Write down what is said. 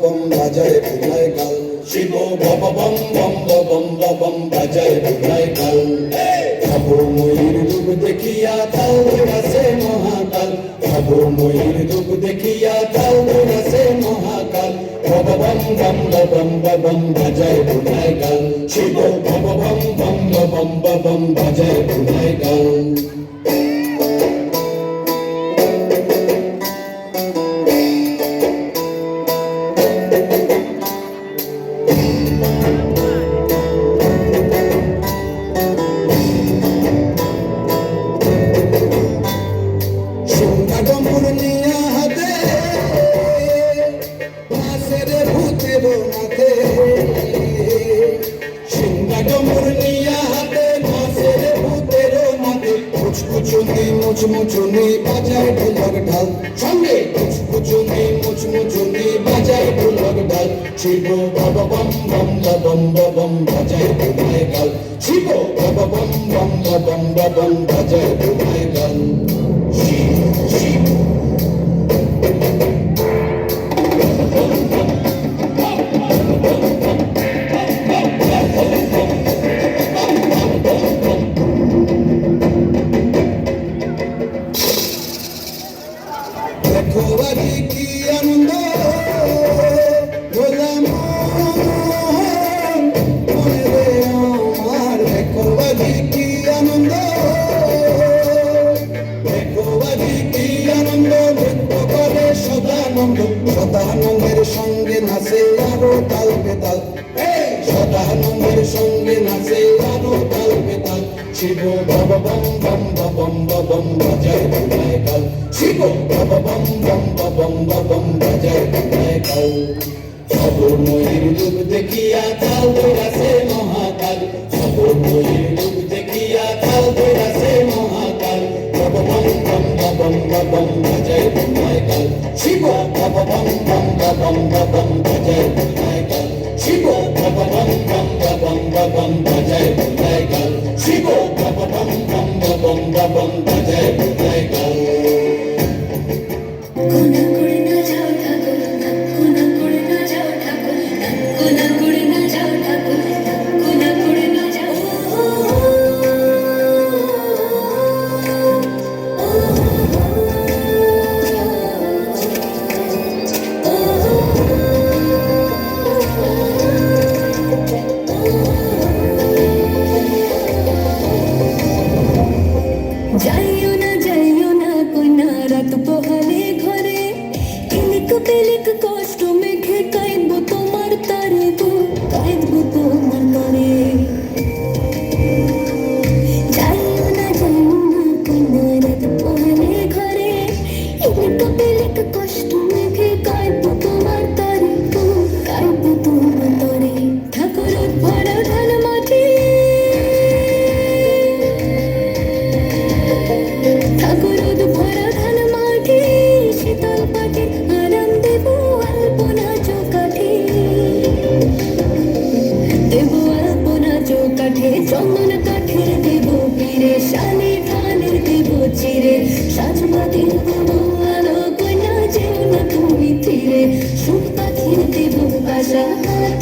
Bomb বাজায় বুলায় গাল, শিব বম বম বম বম বম বাজায় বুলায় গাল। ভাবো ময়ূর রূপ দেখিয়া তাল গাছে মহাকাল, ভাবো ময়ূর রূপ দেখিয়া তাল গাছে মহাকাল। বম বম বম বম বম বাজায় বুলায় গাল, শিব বম বম বম বম বম বাজায় বুলায় গাল। মুচমুচুনি বাজায় ঢোলক ঢাল, সঙ্গে মুচমুচুনি মুচমুচুনি বাজায় ঢোলক ঢাল। শিব বম বম বম বম বম বাজায় বুলায় গাল, শিব বম বম বম বম বম বাজায় বুলায় গাল। শিব শিব দেখো আজি কি আনন্দ গোলাম মনে রে আমার, দেখো আজি কি আনন্দ, দেখো আজি কি আনন্দ। নৃত্য করে সদানন্দ, সদানন্দের সঙ্গে নাচে আরো তাল বেতাল, সদানন্দের সঙ্গে নাচে আরো তাল বেতাল। শিব বম বম বম বম বম বাজায় বুলায় গাল, শিব বম বম বম বম বম বাজায় বুলায় গাল। খবর ময়ূর রূপ দেখিয়া তাল গাছে মহাকাল, খবর ময়ূর রূপ দেখিয়া তাল গাছে মহাকাল। বম বম বম বম বম বাজায় বুলায় গাল, শিব বম বম বম বম বম বাজায় বুলায় গাল, শিব বম বম বম বম বম বাজায় বুলায় গাল, শিব বম বম বম বম বম বাজায় বুলায় গাল। যাইও না কইনা রাত পোহালে ঘরে, ইলিক পিলিক কষ্ট মেঘে কাইবো তোমার তারে গো, কাইবো তোমার তরে। যাইও না কইনা রাত পোহালে ঘরে, ইলিক পিলিক কষ্ট মেঘে কাইবো তোমার তারে গো, কাইবো তোমার তরে। ঠাকুর ভরা ধান মাটি, ঠাকুর ভরা ধান মাটি, শীতল পাটি আরাম দেব আলপনা চৌকাঠে, দেব আলপনা চৌকাঠে। চন্দন কাঠের দেব পীরে, শালি ধানের দেব চিরে, সাজবাতির দেব আলো, কন্যা যেও না তুমি ফিরে। সুখ পাখির দেব বাসা, হাত